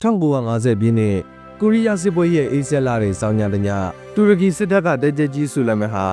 1950 ပြည့်နှစ်ကိုရီးယားစစ်ပွဲရဲ့အေးဆက်လာတဲ့စောင်းညတညတူရကီစစ်တပ်ကတက်ကြကြီးဆူလမန်ဟာ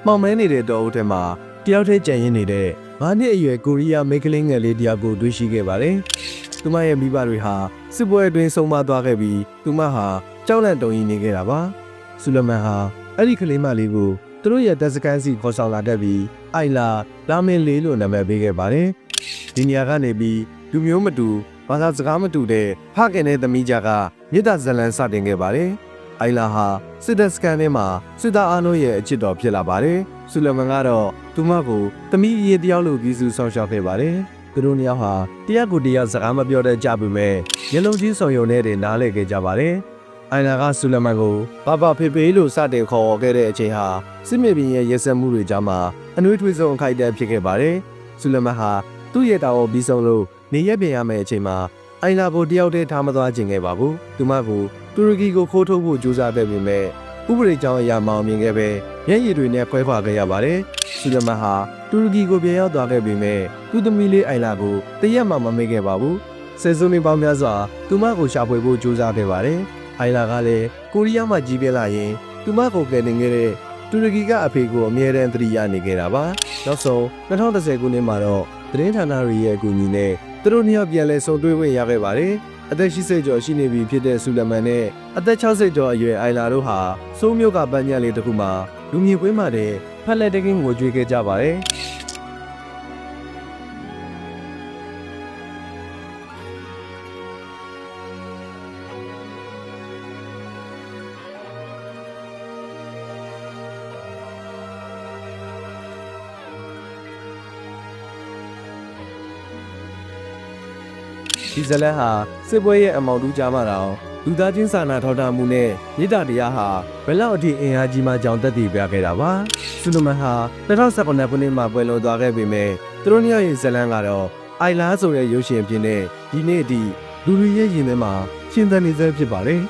မှောင်မဲနေတဲ့တောအုပ်ထဲမှာတယောက်တည်းကြံရင်းနေတဲ့9နှစ်အရွယ်ကိုရီးယားမိန်းကလေးငယ်လေးတယောက်ကိုတွေ့ရှိခဲ့ပါတယ်။သူမရဲ့မိဘတွေဟာစစ်ပွဲအတွင်းဆုံးမသွားခဲ့ပြီးသူမဟာကြောက်လန့်တုန်ရင်နေခဲ့တာပါ။ဆူလမန်ဟာအဲ့ဒီကလေးမလေးကိုသူတို့ရဲ့တပ်စခန်းစီခေါ်ဆောင်လာတတ်ပြီးအိုင်လာမင်းလေးလို့နာမည်ပေးခဲ့ပါတယ်။ဒီနေရာကနေပြီးလူမျိုးမတူဘာသာစကားမတူတဲ့ဖခင်နဲ့သမီးကြကမြေတာဇလန်စတင်ခဲ့ပါတယ်။အိုင်လာဟာစစ်တပ်စခန်းထဲမှာစစ်သားအားလုံးရဲ့အချစ်တော်ဖြစ်လာပါတယ်။ဆူလမန်ကတော့သူမကိုသမီးအရေးတယောက်လိုကြီးစုဆောင်ရှောက်ခဲ့ပါတယ်။သူတို့နှစ်ယောက်ဟာတရားကိုတရားစကားမပြောတတ်ကြပေမဲ့မျက်လုံးချင်းဆောင်ရုံနဲ့တင်နားလည်ခဲ့ကြပါတယ်။အိုင်လာကဆူလမန်ကိုဘာဖေဖေလို့စတင်ခေါ်ခဲ့တဲ့အချိန်ဟာစစ်မြေပြင်ရဲ့ရဲစက်မှုတွေကြားမှာအနှွေးထွေးဆုံးအခိုက်အတန့်ဖြစ်ခဲ့ပါတယ်။ဆူလမန်ဟာသူ့ရဲ့တာဝန်ပြီးဆုံးလို့နေရပြန်ရမယ့်အချိန်မှာအိုင်လာကိုတယောက်တည်းထားမသွားခြင်းခဲ့ပါဘူး။သူမကိုတူရကီကိုခိုးထုတ်ဖို့ကြိုးစားခဲ့ပေမဲ့ဥပဒေကြောင်းအရာမအောင်မြင်ခဲ့ပဲမျက်ရည်တွေနဲ့ခွဲခွာခဲ့ရပါတယ်။ဆူလမန်ဟာတူရကီကိုပြန်ရောက်သွားခဲ့ပေမဲ့သူ့သမီးလေးအိုင်လာကိုတရက်မှမမေ့ခဲ့ပါဘူး။ဆယ်စုနှစ်ပေါင်းများစွာသူမကိုရှာဖွေဖို့ကြိုးစားခဲ့ပါတယ်။အိုင်လာကလည်းကိုရီးယားမှာကြီးပြင်းလာရင်သူမကိုကယ်တင်ခဲ့တဲ့တူရကီကအဖေကိုအမြဲတမ်းသတိရနေခဲ့တာပါ။နောက်ဆုံး2010ခုနှစ်မှာတော့သတင်းဌာနတွေရဲ့အကူအညီနဲ့သူတို့နှစ်ယောက်ပြန်လဲဆုံတွေ့ခွင့်ရခဲ့ပါတယ်။အသက်80ကျော်ရှိနေပြီဖြစ်တဲ့ဆူလမန်နဲ့အသက်60ကျော်အရွယ်အိုင်လာတို့ဟာစိုးမြို့ကပန်းညံလေးတစ်ခုမှာလူမြင်ကွင်းမှာတဲ့ဖက်လက်တကင်းကိုကြွေးခဲ့ကြပါတယ်။ဒီဇလန်ဟာစစ်ပွဲရဲ့အမောင်တူးကြမှာတော့လူသားချင်းစာနာထောက်ထားမှုနဲ့မေတ္တာတရားဟာဘယ်လောက်အထိအင်အားကြီးမှကြောင့်တက်တည်ပြခဲ့တာပါဆူလမန်ဟာ2019ခုနှစ်မှာပွဲလွန်သွားခဲ့ပေမဲ့သူတို့နှစ်ယောက်ရဲ့ဇလန်ကတော့အိုင်လာဆိုတဲ့ရုပ်ရှင်အဖြစ်နဲ့ဒီနေ့အထိလူတွေရဲ့ရင်ထဲမှာရှင်းသန်နေဆဲဖြစ်ပါတယ်